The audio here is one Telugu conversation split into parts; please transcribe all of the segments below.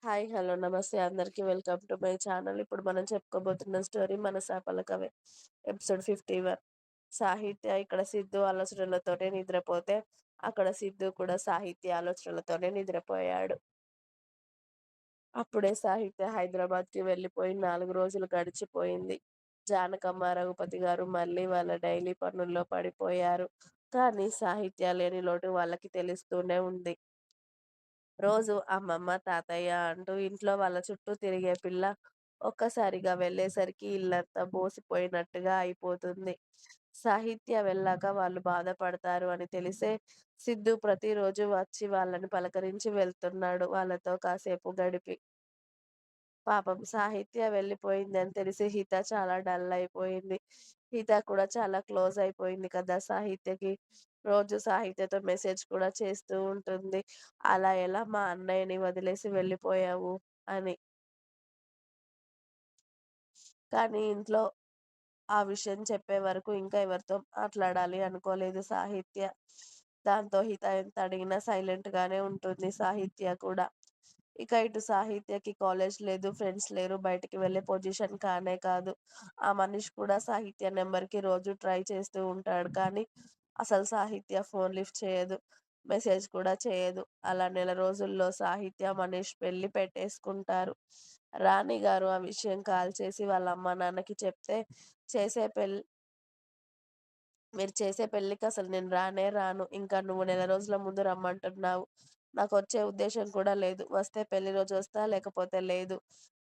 హాయ్. హలో. నమస్తే అందరికి. Welcome to my channel. ఇప్పుడు మనం చెప్పుకోబోతున్న స్టోరీ 'మనసాపల కవే' ఎపిసోడ్ 51. సాహిత్య ఇక్కడ సిద్ధు ఆలోచనలతోనే నిద్రపోతే, అక్కడ సిద్ధు కూడా సాహిత్య ఆలోచనలతోనే నిద్రపోయాడు. అప్పుడే సాహిత్య హైదరాబాద్‌కి వెళ్ళిపోయి 4 రోజులు గడిచిపోయింది. జానకమ్మ, రఘుపతి గారు మళ్ళీ వాళ్ళ డైలీ పనుల్లో పడిపోయారు. కానీ సాహిత్య లేని లోటు వాళ్ళకి తెలుస్తూనే ఉంది. రోజు అమ్మమ్మ, తాతయ్య అంటూ ఇంట్లో వాళ్ళ చుట్టూ తిరిగే పిల్ల ఒక్కసారిగా వెళ్ళేసరికి ఇల్లంతా బోసిపోయినట్టుగా అయిపోతుంది. సాహిత్య వెళ్ళాక వాళ్ళు బాధపడతారు అని తెలిసే సిద్ధు ప్రతిరోజు వచ్చి వాళ్ళని పలకరించి వెళ్తున్నాడు. వాళ్ళతో కాసేపు గడిపి. పాపం సాహిత్య వెళ్ళిపోయిందని తెలిసి హిత చాలా డల్ అయిపోయింది. హిత కూడా చాలా క్లోజ్ అయిపోయింది కదా సాహిత్యకి. రోజు సాహిత్యతో మెసేజ్ కూడా చేస్తూ ఉంటుంది. అలా ఎలా మా అన్నయ్యని వదిలేసి వెళ్ళిపోయావు అని. కానీ ఇంట్లో ఆ విషయం చెప్పే వరకు ఇంకా ఎవరితో మాట్లాడాలి అనుకోలేదు సాహిత్య. దాంతో హిత ఎంత అడిగినా సైలెంట్ గానే ఉంటుంది సాహిత్య కూడా. ఇక ఇటు సాహిత్యకి కాలేజ్ లేదు, ఫ్రెండ్స్ లేరు, బయటికి వెళ్ళే పొజిషన్ కానే కాదు. ఆ మనిషి కూడా సాహిత్య నెంబర్‌కి రోజు ట్రై చేస్తూ ఉంటాడు. కానీ అసలు సాహిత్య ఫోన్ లిఫ్ట్ చేయదు. మెసేజ్ కూడా చేయదు. అలా నెల రోజుల్లో సాహిత్య, మనీష్ పెళ్లి పెట్టేసుకుంటారు. రాణి గారు ఆ విషయం కాల్ చేసి వాళ్ళ అమ్మా నాన్నకి చెప్తే, చేసే పెళ్ మీరు చేసే పెళ్ళికి అసలు నేను రానే రాను. ఇంకా నువ్వు నెల రోజుల ముందు రమ్మంటున్నావు. నాకొచ్చే ఉద్దేశ్యం కూడా లేదు. వస్తే పెళ్లి రోజు వస్తా, లేకపోతే లేదు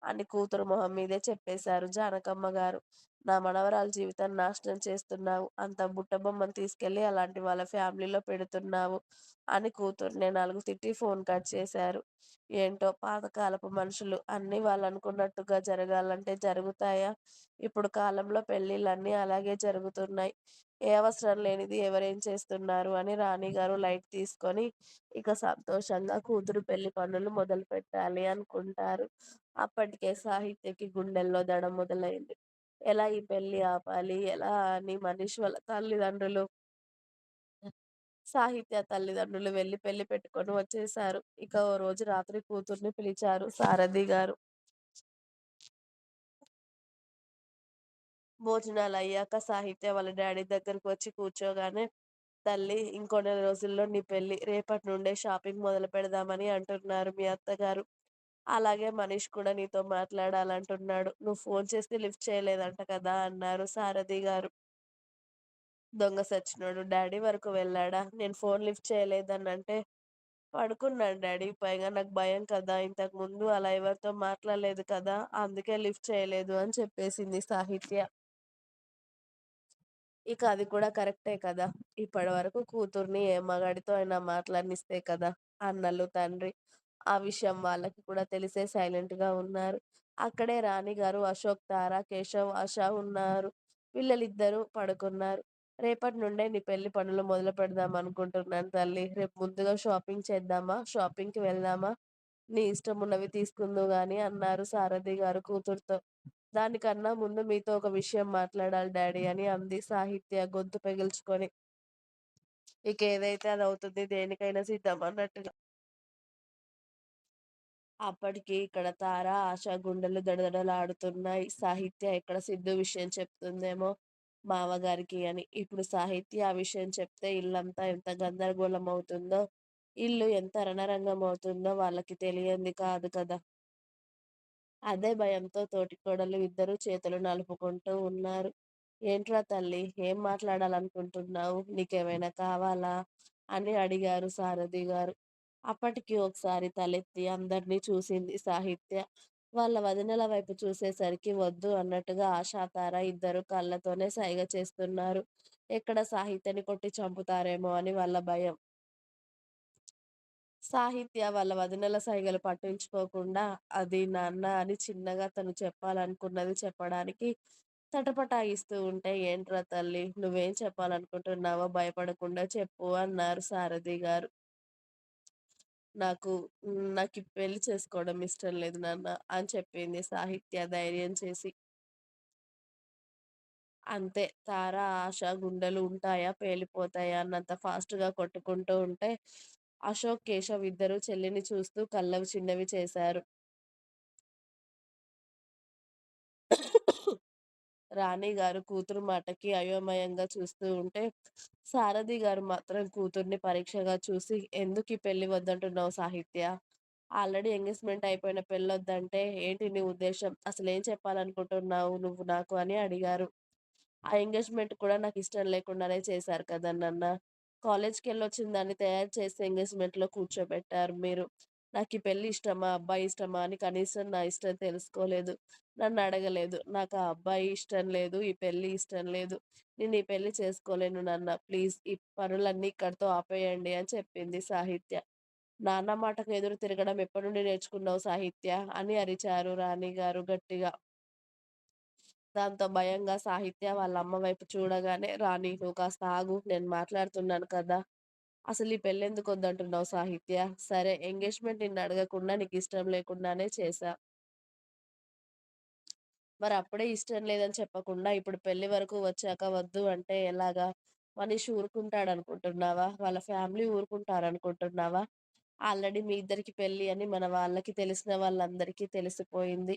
అని కూతురు మొహం మీదే చెప్పేశారు జానకమ్మ గారు. నా మనవరాలు జీవితాన్ని నాశనం చేస్తున్నావు. అంత బుట్టబొమ్మను తీసుకెళ్ళి అలాంటి వాళ్ళ ఫ్యామిలీలో పెడుతున్నావు అని కూతుర్నే 4 తిట్టి ఫోన్ కట్ చేశారు. ఏంటో పాతకాలపు మనుషులు అన్నీ వాళ్ళనుకున్నట్టుగా జరగాలంటే జరుగుతాయా? ఇప్పుడు కాలంలో పెళ్ళిళ్ళన్నీ అలాగే జరుగుతున్నాయి. ఏ అవసరం లేనిది ఎవరేం చేస్తున్నారు అని రాణిగారు లైట్ తీసుకొని ఇక సంతోషంగా కూతురు పెళ్లి పనులు మొదలుపెట్టాలి అనుకుంటారు. అప్పటికే సాహిత్యకి గుండెల్లో దడ మొదలైంది. ఎలా ఈ పెళ్లి ఆపాలి? ఎలా అని మనీష్ వాళ్ళ తల్లిదండ్రులు, సాహిత్య తల్లిదండ్రులు వెళ్లి పెళ్లి పెట్టుకొని వచ్చేశారు. ఇక ఓ రోజు రాత్రి కూతుర్ని పిలిచారు సారథి గారు. భోజనాలయ్యాక సాహిత్య వాళ్ళ డ్యాడీ దగ్గరకు వచ్చి కూర్చోగానే, తల్లి ఇంకో నెల రోజుల్లో నీ పెళ్లి. రేపటి నుండే షాపింగ్ మొదలు పెడదామని అంటున్నారు మీ అత్తగారు. అలాగే మనీష్ కూడా నీతో మాట్లాడాలంటున్నాడు. నువ్వు ఫోన్ చేస్తే లిఫ్ట్ చేయలేదంట కదా అన్నారు సారథి గారు. దొంగ సచ్చినోడు డ్యాడీ వరకు వెళ్ళాడా? నేను ఫోన్ లిఫ్ట్ చేయలేదనంటే, పడుకున్నాను డ్యాడీ. పైగా నాకు భయం కదా! ఇంతకుముందు అలా ఎవరితో మాట్లాడలేదు కదా! అందుకే లిఫ్ట్ చేయలేదు అని చెప్పేసింది సాహిత్య. ఇక అది కూడా కరెక్టే కదా! ఇప్పటివరకు కూతుర్ని ఏ మగాడితో అయినా మాట్లాడనిస్తే కదా! అన్నలు, తండ్రి. ఆ విషయం వాళ్ళకి కూడా తెలిసే సైలెంట్‌గా ఉన్నారు. అక్కడే రాణిగారు, అశోక్, తార, కేశవ్, ఆశ ఉన్నారు. పిల్లలిద్దరూ పడుకున్నారు. రేపటి నుండే నీ పెళ్లి పనులు మొదలు పెడదాం అనుకుంటున్నాను తల్లి. రేపు ముందుగా షాపింగ్ చేద్దామా? షాపింగ్‌కి వెళ్దామా? నీ ఇష్టమున్నవి తీసుకుందువు గాని అన్నారు సారథి గారు కూతురుతో. దానికన్నా ముందు మీతో ఒక విషయం మాట్లాడాలి డాడీ అని అంది సాహిత్య గొంతు పెగిల్చుకొని. ఇక ఏదైతే అదవుతుంది దేనికైనా సిద్ధం అన్నట్టుగా. అప్పటికి ఇక్కడ తార, ఆశ గుండెలు దడదడలాడుతున్నాయి. సాహిత్య ఎక్కడ సిద్ధు విషయం చెప్తుందేమో మావగారికి అని. ఇప్పుడు సాహిత్య ఆ విషయం చెప్తే ఇల్లంతా ఎంత గందరగోళం అవుతుందో, ఇల్లు ఎంత రణరంగం అవుతుందో వాళ్ళకి తెలియంది కాదు కదా! అదే భయంతో తోటికోడళ్ళు ఇద్దరూ చేతులు నలుపుకుంటూ ఉన్నారు. ఏంట్రా తల్లి, ఏం మాట్లాడాలనుకుంటున్నావు? నీకేమైనా కావాలా? అని అడిగారు సారథి గారు. అప్పటికి ఒకసారి తలెత్తి అందర్నీ చూసింది సాహిత్య. వాళ్ళ వదినల వైపు చూసేసరికి వద్దు అన్నట్టుగా ఆశా, తార ఇద్దరు కళ్ళతోనే సైగ చేస్తున్నారు. ఎక్కడ సాహిత్యని కొట్టి చంపుతారేమో అని వాళ్ళ భయం. సాహిత్య వాళ్ళ వదినల సైగలు పట్టించుకోకుండా, అది నాన్న అని చిన్నగా తను చెప్పాలనుకున్నది చెప్పడానికి తటపటాయిస్తూ ఉంటే, ఏంట్రా తల్లి, నువ్వేం చెప్పాలనుకుంటున్నావో భయపడకుండా చెప్పు అన్నారు సారథి గారు. నాకు నాకీ పెళ్లి చేసుకోవడం ఇష్టం లేదు నాన్న అని చెప్పింది సాహిత్య ధైర్యం చేసి. అంతే. తార, ఆశ గుండెలు ఉంటాయా, పేలిపోతాయా అన్నంత ఫాస్ట్‌గా కొట్టుకుంటూ ఉంటే, అశోక్, కేశవ్ ఇద్దరూ చెల్లిని చూస్తూ కళ్ళవి చిన్నవి చేశారు. రాణి గారు కూతురు మాటకి అయోమయంగా చూస్తూ ఉంటే, సారథి గారు మాత్రం కూతుర్ని పరీక్షగా చూసి, "ఎందుకీ పెళ్లి వద్దంటున్నావు సాహిత్య? ఆల్రెడీ ఎంగేజ్‌మెంట్ అయిపోయిన పెళ్ళొద్దంటే ఏంటి నీ ఉద్దేశ్యం? అసలేం చెప్పాలనుకుంటున్నావు నువ్వు నాకు?" అని అడిగారు. ఆ ఎంగేజ్‌మెంట్ కూడా నాకిష్టం లేకుండానే చేశారు కదా నాన్న. కాలేజ్‌కెళ్ళొచ్చిన దాన్ని తయారు చేసి ఎంగేజ్‌మెంట్‌లో కూర్చోబెట్టారు మీరు. నాకీ పెళ్లి ఇష్టమా? అబ్బాయి ఇష్టమా? అని కనీసం నా ఇష్టం తెలుసుకోలేదు. నన్నడగలేదు. నాకు ఆ అబ్బాయి ఇష్టం లేదు. ఈ పెళ్లి ఇష్టం లేదు. నేను ఈ పెళ్లి చేసుకోలేను నాన్న. ప్లీజ్ ఈ పనులన్నీ ఇక్కడితో ఆపేయండి అని చెప్పింది సాహిత్య. నాన్న మాటకు ఎదురు తిరగడం ఎప్పటి నుండి నేర్చుకున్నావు సాహిత్య? అని అరిచారు రాణిగారు గట్టిగా. దాంతో భయంగా సాహిత్య వాళ్ళ అమ్మ వైపు చూడగానే, "రాణి నువ్వు కాస్త ఆగు. నేను మాట్లాడుతున్నాను కదా! అసలు ఈ పెళ్ళెందుకొద్దంటున్నావు సాహిత్య? సరే ఎంగేజ్‌మెంట్ నిన్నడగకుండా నీకిష్టం లేకుండానే చేశా. మరప్పుడే ఇష్టం లేదని చెప్పకుండా ఇప్పుడు పెళ్లి వరకు వచ్చాక వద్దు అంటే ఎలాగా? మనిషి ఊరుకుంటాడనుకుంటున్నావా? వాళ్ళ ఫ్యామిలీ ఊరుకుంటారనుకుంటున్నావా? ఆల్రెడీ మీ ఇద్దరికి పెళ్లి అని మన వాళ్ళకి తెలిసిన వాళ్ళందరికీ తెలిసిపోయింది.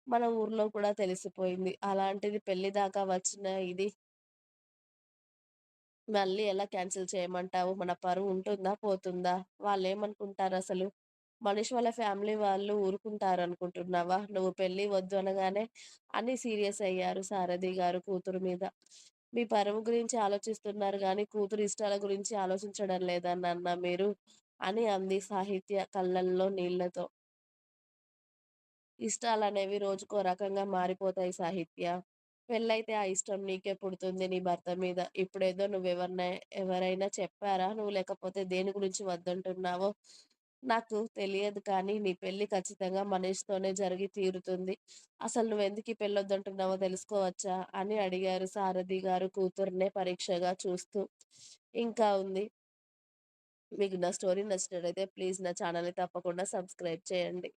మన ఊర్లో కూడా తెలిసిపోయింది. అలాంటిది పెళ్లి దాకా వచ్చిన ఇది మళ్ళీ ఎలా క్యాన్సిల్ చేయమంటావు? మన పరువు ఉంటుందా? పోతుందా? వాళ్ళేమనుకుంటారసలు? మనిషి వాళ్ళ ఫ్యామిలీ వాళ్ళు ఊరుకుంటారనుకుంటున్నావా? నువ్వు పెళ్లి వద్దు అనగానే అని సీరియస్ అయ్యారు సారథి గారు కూతురు మీద. మీ పరువు గురించి ఆలోచిస్తున్నారు గానీ, కూతురు ఇష్టాల గురించి ఆలోచించడం లేదా నాన్న మీరు? అని అంది సాహిత్య కళ్ళల్లో నీళ్లతో. ఇష్టాలనేవి రోజుకో రకంగా మారిపోతాయి సాహిత్య. పెళ్ళైతే ఆ ఇష్టం నీకే పుడుతుంది నీ భర్త మీద. ఇప్పుడేదో ఎవరైనా చెప్పారా? నువ్వు లేకపోతే దేని గురించి వద్దంటున్నావో నాకు తెలియదు కానీ, నీ పెళ్లి ఖచ్చితంగా మనీష్‌తోనే జరిగి తీరుతుంది. అసలు నువ్వెందుకు ఈ పెళ్ళొద్దంటున్నావో తెలుసుకోవచ్చా? అని అడిగారు సారథి గారు కూతుర్నే పరీక్షగా చూస్తూ. ఇంకా ఉంది. మీకు నా స్టోరీ నచ్చినట్టయితే ప్లీజ్ నా ఛానెల్‌ని తప్పకుండా సబ్స్క్రైబ్ చేయండి.